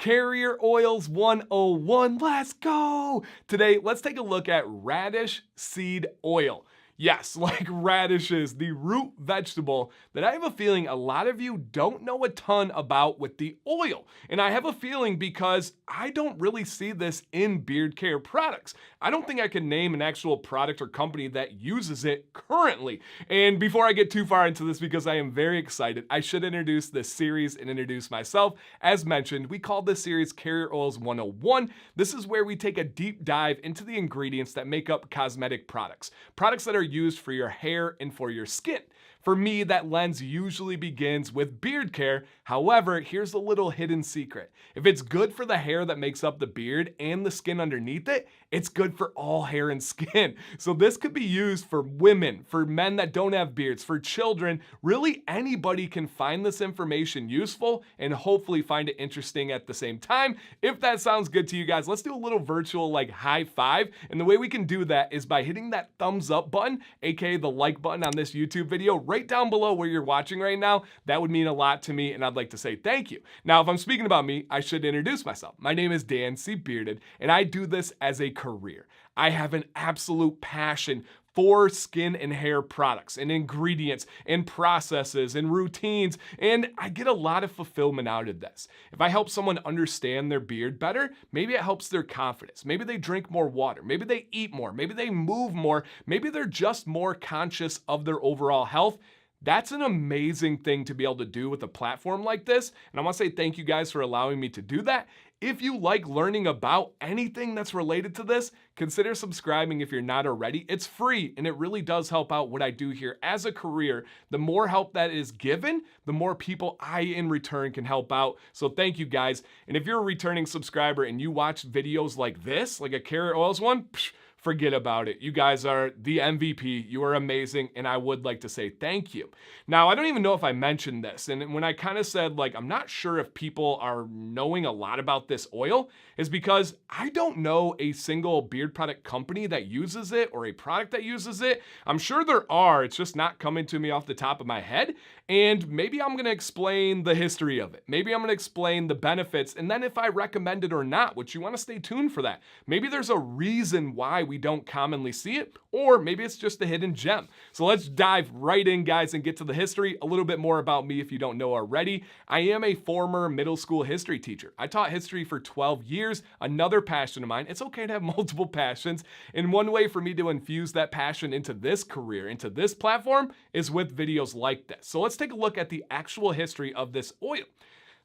Carrier Oils 101, let's go! Today, let's take a look at radish seed oil. Yes, like radishes, the root vegetable that I have a feeling a lot of you don't know a ton about with the oil. And I have a feeling because I don't really see this in beard care products. I don't think I can name an actual product or company that uses it currently. And before I get too far into this, because I am very excited, I should introduce this series and introduce myself. As mentioned, we call this series Carrier Oils 101. This is where we take a deep dive into the ingredients that make up cosmetic products. Products that are used for your hair and for your skin. For me, that lens usually begins with beard care. However, here's a little hidden secret. If it's good for the hair that makes up the beard and the skin underneath it, it's good for all hair and skin. So this could be used for women, for men that don't have beards, for children. Really, anybody can find this information useful and hopefully find it interesting at the same time. If that sounds good to you guys, let's do a little virtual high five. And the way we can do that is by hitting that thumbs up button, aka the like button on this YouTube video, right down below where you're watching right now. That would mean a lot to me, and I'd like to say thank you. Now, if I'm speaking about me, I should introduce myself. My name is Dan C. Bearded, and I do this as a career. I have an absolute passion for skin and hair products and ingredients and processes and routines, and I get a lot of fulfillment out of this. If I help someone understand their beard better, maybe it helps their confidence. Maybe they drink more water. Maybe they eat more. Maybe they move more. Maybe they're just more conscious of their overall health. That's an amazing thing to be able to do with a platform like this, and I want to say thank you guys for allowing me to do that. If you like learning about anything that's related to this, consider subscribing if you're not already. It's free, and it really does help out what I do here as a career. The more help that is given, the more people I in return can help out. So thank you guys. And if you're a returning subscriber and you watch videos like this, like a Carrier Oils one, forget about it. You guys are the MVP. You are amazing, and I would like to say thank you. Now, I don't even know if I mentioned this, and when I kind of said, I'm not sure if people are knowing a lot about this oil, is because I don't know a single beard product company that uses it or a product that uses it. I'm sure there are. It's just not coming to me off the top of my head, and maybe I'm going to explain the history of it. Maybe I'm going to explain the benefits, and then if I recommend it or not, which you want to stay tuned for that. Maybe there's a reason why we don't commonly see it, or maybe it's just a hidden gem. So let's dive right in, guys, and get to the history. A little bit more about me if you don't know already. I am a former middle school history teacher. I taught history for 12 years, another passion of mine. It's okay to have multiple passions, and one way for me to infuse that passion into this career, into this platform, is with videos like this. So let's take a look at the actual history of this oil.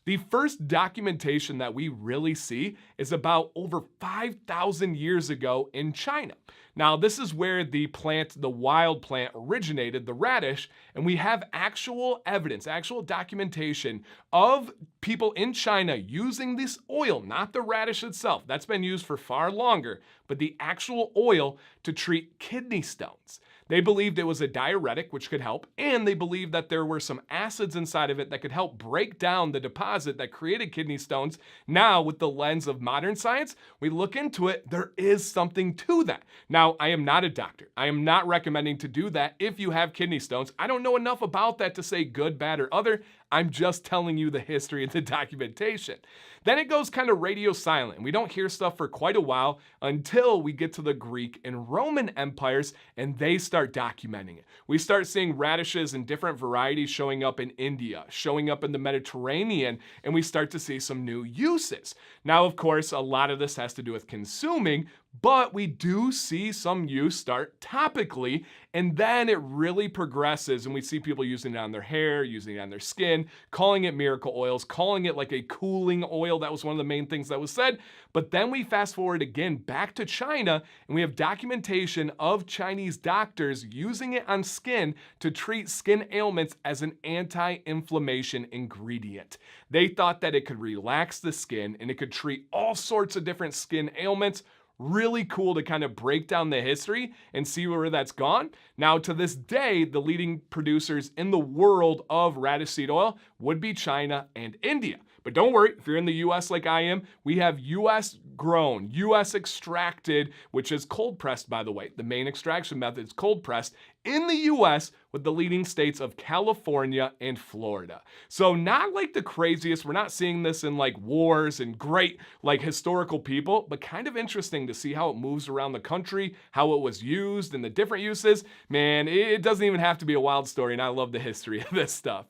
The first documentation that we really see is about over 5,000 years ago in China. Now, this is where the plant, the wild plant, originated, the radish, and we have actual evidence, actual documentation of people in China using this oil, not the radish itself. That's been used for far longer, but the actual oil to treat kidney stones. They believed it was a diuretic, which could help, and they believed that there were some acids inside of it that could help break down the deposit that created kidney stones. Now, with the lens of modern science, we look into it, there is something to that. Now, I am not a doctor. I am not recommending to do that if you have kidney stones. I don't know enough about that to say good, bad, or other. I'm just telling you the history and the documentation. Then it goes kind of radio silent, and we don't hear stuff for quite a while until we get to the Greek and Roman empires, and they start documenting it. We start seeing radishes in different varieties showing up in India, showing up in the Mediterranean, and we start to see some new uses. Now, of course, a lot of this has to do with consuming, but we do see some use start topically, and then it really progresses, and we see people using it on their hair, using it on their skin, calling it miracle oils, calling it like a cooling oil. That was one of the main things that was said. But then we fast forward again back to China, and we have documentation of Chinese doctors using it on skin to treat skin ailments as an anti-inflammation ingredient. They thought that it could relax the skin and it could treat all sorts of different skin ailments. Really cool to kind of break down the history and see where that's gone. Now, to this day, the leading producers in the world of radish seed oil would be China and India. But don't worry, if you're in the US like I am, we have US grown, US extracted, which is cold pressed, by the way. The main extraction method is cold pressed in the US with the leading states of California and Florida. So not like the craziest, we're not seeing this in like wars and great like historical people, but kind of interesting to see how it moves around the country, how it was used and the different uses. Man, it doesn't even have to be a wild story, and I love the history of this stuff.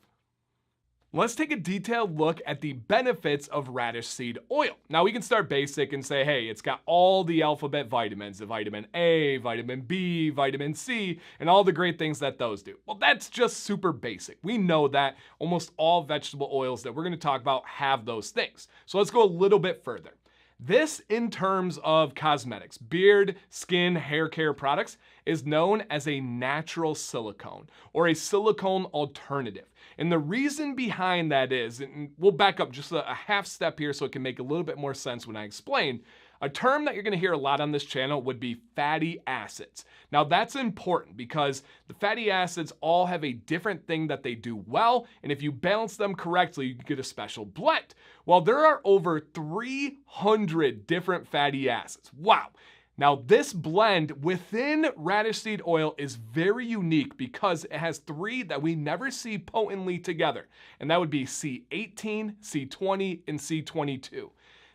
Let's take a detailed look at the benefits of radish seed oil. Now we can start basic and say, hey, it's got all the alphabet vitamins, the vitamin A, vitamin B, vitamin C, and all the great things that those do. Well, that's just super basic. We know that almost all vegetable oils that we're gonna talk about have those things. So let's go a little bit further. This, in terms of cosmetics, beard, skin, hair care products, is known as a natural silicone or a silicone alternative. And the reason behind that is, and we'll back up just a half step here so it can make a little bit more sense when I explain, a term that you're gonna hear a lot on this channel would be fatty acids. Now that's important because the fatty acids all have a different thing that they do well, and if you balance them correctly, you can get a special blend. Well, there are over 300 different fatty acids. Wow. Now this blend within radish seed oil is very unique because it has three that we never see potently together, and that would be C18, C20, and C22.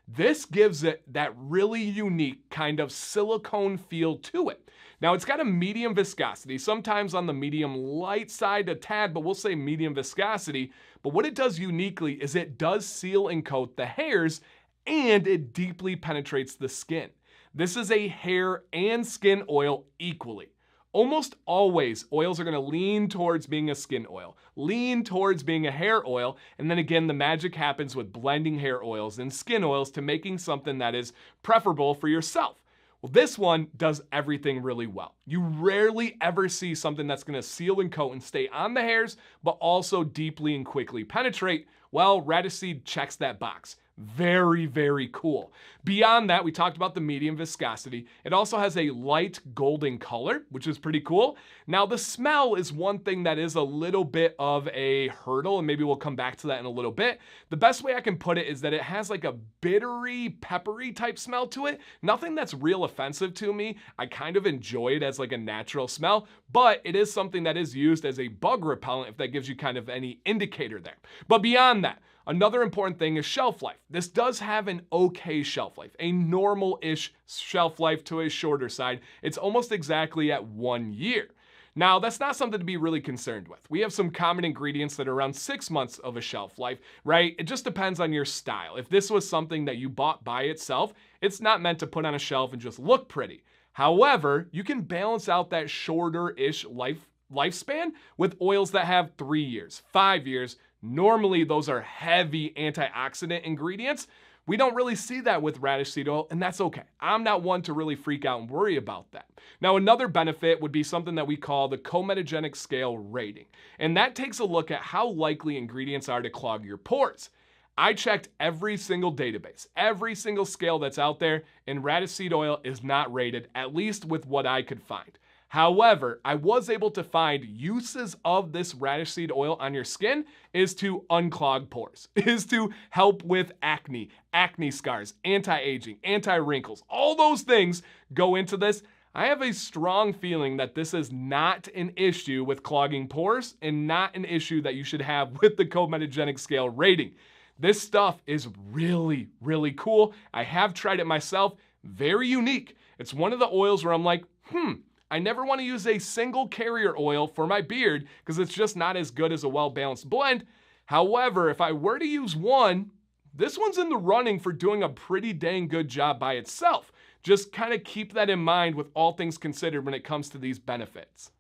This gives it that really unique kind of silicone feel to it. Now it's got a medium viscosity, sometimes on the medium light side a tad, but we'll say medium viscosity. But what it does uniquely is it does seal and coat the hairs, and it deeply penetrates the skin. This is a hair and skin oil equally. Almost always, oils are gonna lean towards being a skin oil, lean towards being a hair oil, and then again, the magic happens with blending hair oils and skin oils to making something that is preferable for yourself. Well, this one does everything really well. You rarely ever see something that's gonna seal and coat and stay on the hairs, but also deeply and quickly penetrate. Well, radish seed checks that box. Very, very cool. Beyond that, we talked about the medium viscosity. It also has a light golden color, which is pretty cool. Now, the smell is one thing that is a little bit of a hurdle, and maybe we'll come back to that in a little bit. The best way I can put it is that it has like a bittery, peppery type smell to it. Nothing that's real offensive to me. I kind of enjoy it as like a natural smell, but it is something that is used as a bug repellent, if that gives you kind of any indicator there. But beyond that, another important thing is shelf life. This does have an okay shelf life, a normal-ish shelf life to a shorter side. It's almost exactly at 1 year. Now, that's not something to be really concerned with. We have some common ingredients that are around 6 months of a shelf life, right? It just depends on your style. If this was something that you bought by itself, it's not meant to put on a shelf and just look pretty. However, you can balance out that shorter-ish lifespan with oils that have 3 years, 5 years. Normally, those are heavy antioxidant ingredients. We don't really see that with radish seed oil, and that's okay. I'm not one to really freak out and worry about that. Now, another benefit would be something that we call the cosmetic scale rating, and that takes a look at how likely ingredients are to clog your pores. I checked every single database, every single scale that's out there, and radish seed oil is not rated, at least with what I could find. However, I was able to find uses of this radish seed oil on your skin is to unclog pores, is to help with acne, acne scars, anti-aging, anti-wrinkles. All those things go into this. I have a strong feeling that this is not an issue with clogging pores and not an issue that you should have with the cosmetic scale rating. This stuff is really, really cool. I have tried it myself. Very unique. It's one of the oils where I'm like, I never want to use a single carrier oil for my beard because it's just not as good as a well-balanced blend. However, if I were to use one, this one's in the running for doing a pretty dang good job by itself. Just kind of keep that in mind with all things considered when it comes to these benefits.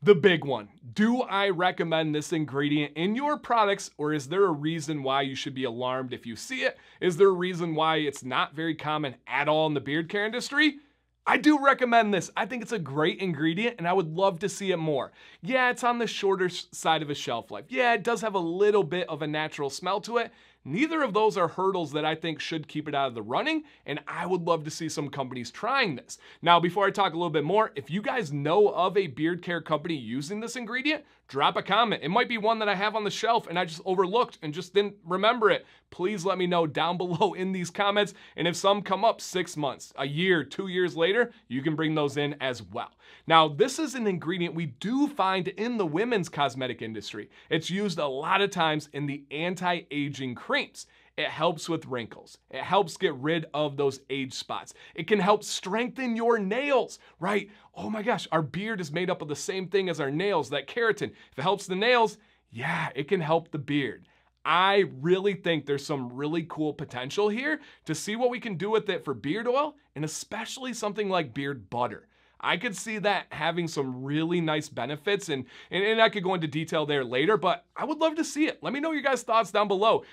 The big one, do I recommend this ingredient in your products, or is there a reason why you should be alarmed if you see it? Is there a reason why it's not very common at all in the beard care industry? I do recommend this. I think it's a great ingredient and I would love to see it more. Yeah, it's on the shorter side of a shelf life. Yeah, it does have a little bit of a natural smell to it. Neither of those are hurdles that I think should keep it out of the running, and I would love to see some companies trying this. Now, before I talk a little bit more, if you guys know of a beard care company using this ingredient, drop a comment. It might be one that I have on the shelf and I just overlooked and just didn't remember it. Please let me know down below in these comments. And if some come up 6 months, a year, 2 years later, you can bring those in as well. Now, this is an ingredient we do find in the women's cosmetic industry. It's used a lot of times in the anti-aging creams. It helps with wrinkles. It helps get rid of those age spots. It can help strengthen your nails, right? Oh my gosh, our beard is made up of the same thing as our nails, that keratin. If it helps the nails, yeah, it can help the beard. I really think there's some really cool potential here to see what we can do with it for beard oil, and especially something like beard butter. I could see that having some really nice benefits, and I could go into detail there later, but I would love to see it. Let me know your guys' thoughts down below.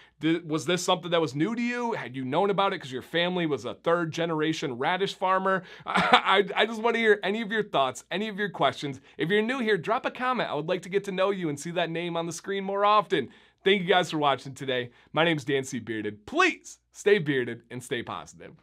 Was this something that was new to you? Had you known about it because your family was a 3rd-generation radish farmer? I just want to hear any of your thoughts, any of your questions. If you're new here, drop a comment. I would like to get to know you and see that name on the screen more often. Thank you guys for watching today. My name's Dan C. Bearded. Please stay bearded and stay positive.